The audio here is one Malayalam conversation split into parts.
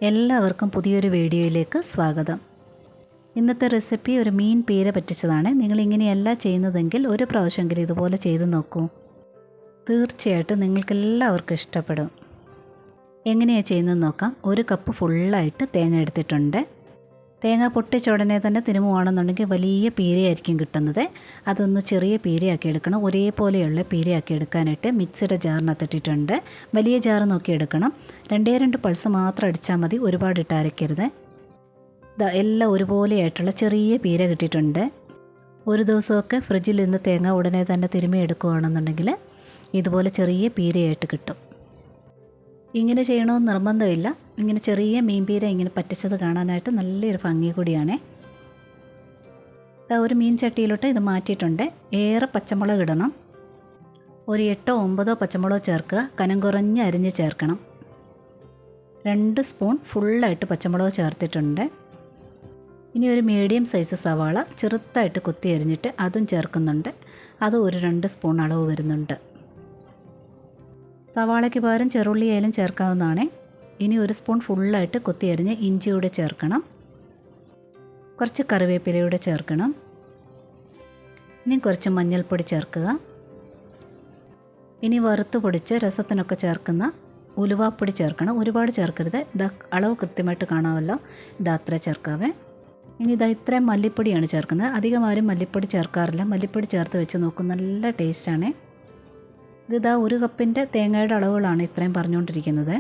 എല്ലാവർക്കും പുതിയൊരു വീഡിയോയിലേക്ക് സ്വാഗതം. ഇന്നത്തെ റെസിപ്പി ഒരു മീൻ പീര പറ്റിച്ചതാണ്. നിങ്ങളിങ്ങനെയല്ല ചെയ്യുന്നതെങ്കിൽ ഒരു പ്രാവശ്യമെങ്കിലും ഇതുപോലെ ചെയ്ത് നോക്കൂ. തീർച്ചയായിട്ടും നിങ്ങൾക്കെല്ലാവർക്കും ഇഷ്ടപ്പെടും. എങ്ങനെയാണ് ചെയ്യുന്നതെന്ന് നോക്കാം. ഒരു കപ്പ് ഫുള്ളായിട്ട് തേങ്ങ എടുത്തിട്ടുണ്ട്. തേങ്ങ പൊട്ടിച്ചുടനെ തന്നെ തിരുമുവാണെന്നുണ്ടെങ്കിൽ വലിയ പീരയായിരിക്കും കിട്ടുന്നത്. അതൊന്ന് ചെറിയ പീരയാക്കി എടുക്കണം. ഒരേപോലെയുള്ള പീരയാക്കി എടുക്കാനായിട്ട് മിക്സിയുടെ ജാറിനകത്തിട്ടിട്ടുണ്ട്. വലിയ ജാറ് നോക്കി എടുക്കണം. 2 പൾസ് മാത്രം അടിച്ചാൽ മതി, ഒരുപാട് ഇട്ട് അരയ്ക്കരുത്. എല്ലാം ഒരുപോലെയായിട്ടുള്ള ചെറിയ പീര കിട്ടിയിട്ടുണ്ട്. ഒരു ദിവസമൊക്കെ ഫ്രിഡ്ജിൽ നിന്ന് തേങ്ങ ഉടനെ തന്നെ തിരുമ്മി എടുക്കുകയാണെന്നുണ്ടെങ്കിൽ ഇതുപോലെ ചെറിയ പീരയായിട്ട് കിട്ടും. ഇങ്ങനെ ചെയ്യണമെന്ന് നിർബന്ധമില്ല. ഇങ്ങനെ ചെറിയ മീൻപീര ഇങ്ങനെ പറ്റിച്ചത് കാണാനായിട്ട് നല്ലൊരു ഭംഗി കൂടിയാണ്. ഒരു മീൻ ചട്ടിയിലോട്ട് ഇത് മാറ്റിയിട്ടുണ്ട്. ഏറെ പച്ചമുളക് ഇടണം. ഒരു 8-9 പച്ചമുളക് ചേർക്കുക. കനം കുറഞ്ഞ് അരിഞ്ഞ് ചേർക്കണം. 2 സ്പൂൺ ഫുള്ളായിട്ട് പച്ചമുളക് ചേർത്തിട്ടുണ്ട്. ഇനി ഒരു മീഡിയം സൈസ് സവാള ചെറുതായിട്ട് കൊത്തി അരിഞ്ഞിട്ട് അതും ചേർക്കുന്നുണ്ട്. അത് ഒരു 2 സ്പൂൺ അളവ് വരുന്നുണ്ട്. സവാളയ്ക്ക് പകരം ചെറുള്ളി ആയാലും ചേർക്കാവുന്നതാണ്. ഇനി 1 സ്പൂൺ ഫുള്ളായിട്ട് കൊത്തി അരിഞ്ഞ് ഇഞ്ചി കൂടെ ചേർക്കണം. കുറച്ച് കറിവേപ്പിലയൂടെ ചേർക്കണം. ഇനി കുറച്ച് മഞ്ഞൾപ്പൊടി ചേർക്കുക. ഇനി വറുത്ത് പൊടിച്ച് രസത്തിനൊക്കെ ചേർക്കുന്ന ഉലുവാപ്പൊടി ചേർക്കണം. ഒരുപാട് ചേർക്കരുത്. അളവ് കൃത്യമായിട്ട് കാണാമല്ലോ. അത്ര ചേർക്കാവേ. ഇനി ഇത്രയും മല്ലിപ്പൊടിയാണ് ചേർക്കുന്നത്. അധികം ആരും മല്ലിപ്പൊടി ചേർക്കാറില്ല. മല്ലിപ്പൊടി ചേർത്ത് വെച്ച് നോക്കും, നല്ല ടേസ്റ്റാണ്. ഇത് 1 കപ്പിൻ്റെ തേങ്ങയുടെ അളവുകളാണ് ഇത്രയും പറഞ്ഞുകൊണ്ടിരിക്കുന്നത്.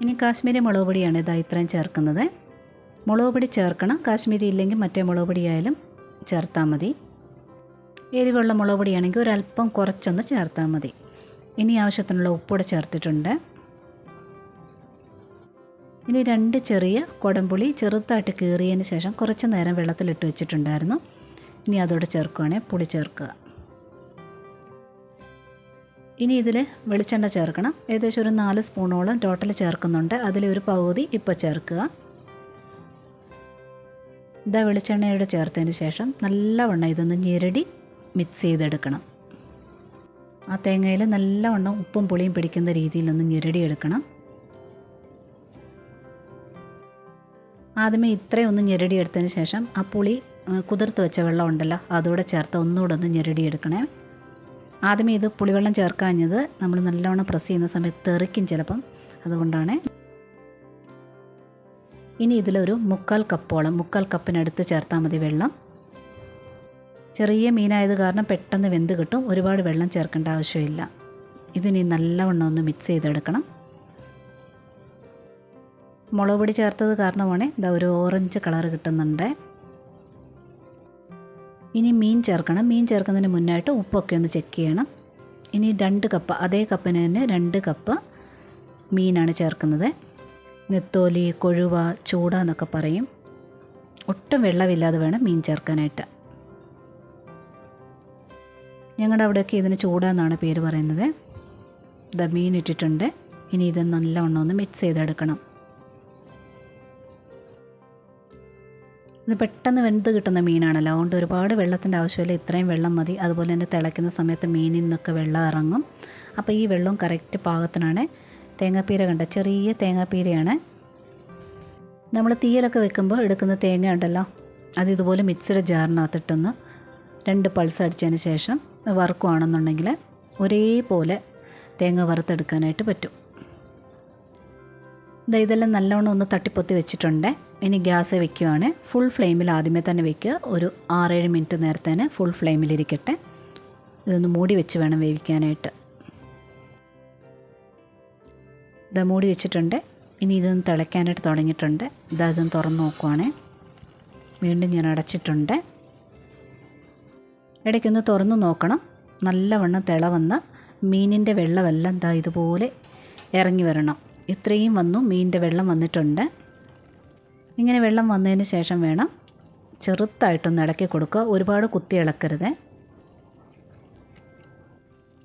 ഇനി കാശ്മീരി മുളക് പൊടിയാണ് ഇത്രയും ചേർക്കുന്നത്. മുളക് പൊടി ചേർക്കണം. കാശ്മീരി ഇല്ലെങ്കിൽ മറ്റേ മുളക് പൊടിയായാലും ചേർത്താൽ മതി. എരിവുള്ള മുളക് പൊടിയാണെങ്കിൽ ഒരല്പം കുറച്ചൊന്ന് ചേർത്താൽ മതി. ഇനി ആവശ്യത്തിനുള്ള ഉപ്പൂടെ ചേർത്തിട്ടുണ്ട്. ഇനി 2 ചെറിയ കുടംപുളി ചെറുതായിട്ട് കീറിയതിന് ശേഷം കുറച്ച് നേരം വെള്ളത്തിലിട്ട് വെച്ചിട്ടുണ്ടായിരുന്നു. ഇനി അതോടെ ചേർക്കുകയാണെങ്കിൽ പുളി ചേർക്കുക. ഇനി ഇതിൽ വെളിച്ചെണ്ണ ചേർക്കണം. ഏകദേശം ഒരു 4 സ്പൂണോളം ടോട്ടൽ ചേർക്കുന്നുണ്ട്. അതിലൊരു പകുതി ഇപ്പോൾ ചേർക്കുക. വെളിച്ചെണ്ണയോടെ ചേർത്തതിന് ശേഷം നല്ലവണ്ണം ഇതൊന്ന് ഞെരടി മിക്സ് ചെയ്തെടുക്കണം. ആ തേങ്ങയിൽ നല്ലവണ്ണം ഉപ്പും പുളിയും പിടിക്കുന്ന രീതിയിലൊന്ന് ഞെരടിയെടുക്കണം. ആദ്യമേ ഇത്രയും ഒന്ന് ഞെരടിയെടുത്തതിന് ശേഷം ആ പുളി കുതിർത്ത് വെച്ച വെള്ളം ഉണ്ടല്ലോ, അതുകൂടെ ചേർത്ത് ഒന്നുകൂടെ ഒന്ന് ഞെരടിയെടുക്കണേ. ആദ്യമേ ഇത് പുളിവെള്ളം ചേർക്കാഞ്ഞത് നമ്മൾ നല്ലവണ്ണം പ്രസ് ചെയ്യുന്ന സമയത്ത് തെറിക്കും ചിലപ്പം, അതുകൊണ്ടാണ്. ഇനി ഇതിലൊരു 3/4 കപ്പിനടുത്ത് ചേർത്താൽ മതി വെള്ളം. ചെറിയ മീനായത് കാരണം പെട്ടെന്ന് വെന്ത് കിട്ടും. ഒരുപാട് വെള്ളം ചേർക്കേണ്ട ആവശ്യമില്ല. ഇതിനി നല്ലവണ്ണം ഒന്ന് മിക്സ് ചെയ്തെടുക്കണം. മുളക് പൊടി ചേർത്തത് കാരണമാണ് ഒരു ഓറഞ്ച് കളർ കിട്ടുന്നുണ്ട്. ഇനി മീൻ ചേർക്കണം. മീൻ ചേർക്കുന്നതിന് മുന്നായിട്ട് ഉപ്പൊക്കെ ഒന്ന് ചെക്ക് ചെയ്യണം. ഇനി 2 കപ്പ്, അതേ കപ്പിന് തന്നെ 2 കപ്പ് മീനാണ് ചേർക്കുന്നത്. നെത്തോലി, കൊഴുവ, ചൂട എന്നൊക്കെ പറയും. ഒട്ടും വെള്ളമില്ലാതെ വേണം മീൻ ചേർക്കാനായിട്ട്. ഞങ്ങളുടെ അവിടെയൊക്കെ ഇതിന് ചൂട എന്നാണ് പേര് പറയുന്നത്. മീൻ ഇട്ടിട്ടുണ്ട്. ഇനി ഇത് നല്ലവണ്ണം ഒന്ന് മിക്സ് ചെയ്തെടുക്കണം. ഇത് പെട്ടെന്ന് വെന്ത് കിട്ടുന്ന മീനാണല്ലോ, അതുകൊണ്ട് ഒരുപാട് വെള്ളത്തിൻ്റെ ആവശ്യമില്ല. ഇത്രയും വെള്ളം മതി. അതുപോലെ തന്നെ തിളയ്ക്കുന്ന സമയത്ത് മീനിൽ നിന്നൊക്കെ വെള്ളം ഇറങ്ങും. അപ്പോൾ ഈ വെള്ളം കറക്റ്റ് പാകത്തിനാണ്. തേങ്ങാപ്പീര കണ്ട ചെറിയ തേങ്ങാപ്പീരയാണ്. നമ്മൾ തീയിലൊക്കെ വെക്കുമ്പോൾ എടുക്കുന്ന തേങ്ങ ഉണ്ടല്ലോ, അത് ഇതുപോലെ മിക്സിയുടെ ജാറിനകത്തിട്ടൊന്ന് 2 പൾസ് അടിച്ചതിന് ശേഷം വറുക്കുകയാണെന്നുണ്ടെങ്കിൽ ഒരേപോലെ തേങ്ങ വറുത്തെടുക്കാനായിട്ട് പറ്റും. ഇതെല്ലാം നല്ലവണ്ണം ഒന്ന് തട്ടിപ്പൊത്തി വെച്ചിട്ടുണ്ട്. ഇനി ഗ്യാസ് വെക്കുകയാണ്. ഫുൾ ഫ്ലെയിമിൽ ആദ്യമേ തന്നെ വെക്കുക. ഒരു 6-7 മിനിറ്റ് നേരത്തേന് ഫുൾ ഫ്ലെയിമിലിരിക്കട്ടെ. ഇതൊന്ന് മൂടി വെച്ച് വേണം വേവിക്കാനായിട്ട്. മൂടി വെച്ചിട്ടുണ്ട്. ഇനി ഇതൊന്ന് തിളയ്ക്കാനായിട്ട് തുടങ്ങിയിട്ടുണ്ട്. ഇതൊന്ന് തുറന്ന് നോക്കുവാണ്. വീണ്ടും ഞാൻ അടച്ചിട്ടുണ്ട്. ഇടയ്ക്കൊന്ന് തുറന്ന് നോക്കണം. നല്ലവണ്ണം വന്ന് മീനിൻ്റെ വെള്ളമെല്ലാം ഇതുപോലെ ഇറങ്ങി വരണം. ഇത്രയും വന്നു, മീനിൻ്റെ വെള്ളം വന്നിട്ടുണ്ട്. ഇങ്ങനെ വെള്ളം വന്നതിന് ശേഷം വേണം ചെറുതായിട്ടൊന്ന് ഇളക്കി കൊടുക്കുക. ഒരുപാട് കുത്തി ഇളക്കരുത്.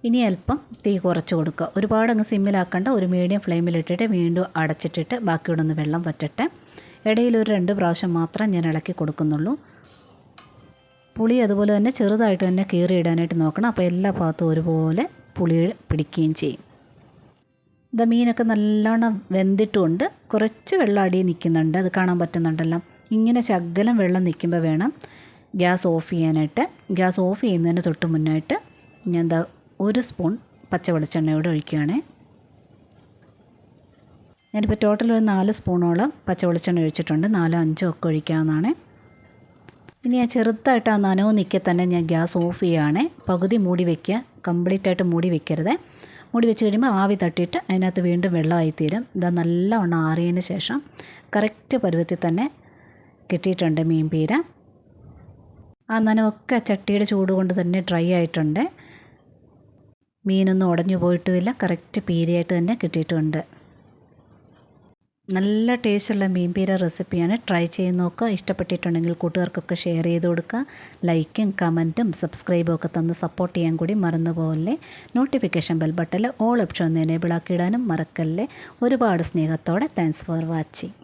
ഇനി അല്പം തീ കുറച്ച് കൊടുക്കുക. ഒരുപാട് അങ്ങ് സിമ്മിലാക്കേണ്ട. ഒരു മീഡിയം ഫ്ലെയിമിലിട്ടിട്ട് വീണ്ടും അടച്ചിട്ടിട്ട് ബാക്കിയോടെ ഒന്ന് വെള്ളം വറ്റട്ടെ. ഇടയിൽ ഒരു 2 പ്രാവശ്യം മാത്രം ഞാൻ ഇളക്കി കൊടുക്കുന്നുള്ളൂ. പുളി അതുപോലെ തന്നെ ചെറുതായിട്ട് തന്നെ കീറിയിടാനായിട്ട് നോക്കണം. അപ്പോൾ എല്ലാ ഭാഗത്തും ഒരുപോലെ പുളി പിടിക്കുകയും ചെയ്യും. ഇത് മീനൊക്കെ നല്ലോണം വെന്തിട്ടുമുണ്ട്. കുറച്ച് വെള്ളം അടിയിൽ നിൽക്കുന്നുണ്ട്, അത് കാണാൻ പറ്റുന്നുണ്ടല്ലോ. ഇങ്ങനെ ശകലം വെള്ളം നിൽക്കുമ്പോൾ വേണം ഗ്യാസ് ഓഫ് ചെയ്യാനായിട്ട്. ഗ്യാസ് ഓഫ് ചെയ്യുന്നതിന് തൊട്ട് മുന്നായിട്ട് ഞാൻ എന്താ 1 സ്പൂൺ പച്ച വെളിച്ചെണ്ണയോടെ ഒഴിക്കുകയാണ്. ഞാനിപ്പോൾ ടോട്ടൽ ഒരു 4 സ്പൂണോളം പച്ച വെളിച്ചെണ്ണ ഒഴിച്ചിട്ടുണ്ട്. 4 5 ഒക്കെ ഒഴിക്കാവുന്നതാണ്. ഇനി ഞാൻ ചെറുതായിട്ട് ആ നനവ് നിൽക്കെ തന്നെ ഞാൻ ഗ്യാസ് ഓഫ് ചെയ്യുകയാണ്. പകുതി മൂടി വയ്ക്കുക, കംപ്ലീറ്റ് ആയിട്ട് മൂടി വെക്കരുത്. മൂടി വെച്ച് കഴിയുമ്പോൾ ആവി തട്ടിയിട്ട് അതിനകത്ത് വീണ്ടും വെള്ളമായി തീരും. ഇതാ നല്ലവണ്ണം ആറിയതിന് ശേഷം കറക്റ്റ് പരുവത്തിൽ തന്നെ കിട്ടിയിട്ടുണ്ട് മീൻ പീര. ആ നനവൊക്കെ ചട്ടിയുടെ ചൂട് കൊണ്ട് തന്നെ ഡ്രൈ ആയിട്ടുണ്ട്. മീനൊന്നും ഉടഞ്ഞു പോയിട്ടുമില്ല, കറക്റ്റ് പീരയായിട്ട് തന്നെ കിട്ടിയിട്ടുണ്ട്. നല്ല ടേസ്റ്റുള്ള മീൻ പീര റെസിപ്പിയാണ്. ട്രൈ ചെയ്ത് നോക്കുക. ഇഷ്ടപ്പെട്ടിട്ടുണ്ടെങ്കിൽ കൂട്ടുകാർക്കൊക്കെ ഷെയർ ചെയ്ത് കൊടുക്കുക. ലൈക്കും കമൻറ്റും സബ്സ്ക്രൈബും ഒക്കെ തന്ന് സപ്പോർട്ട് ചെയ്യാൻ കൂടി മറന്നു പോകല്ലേ. നോട്ടിഫിക്കേഷൻ ബെൽ ബട്ടണിൽ ഓൾ ഓപ്ഷൻ ഒന്ന് എനേബിൾ ആക്കിയിടാനും മറക്കല്ലേ. ഒരുപാട് സ്നേഹത്തോടെ താങ്ക്സ് ഫോർ വാച്ചിങ്.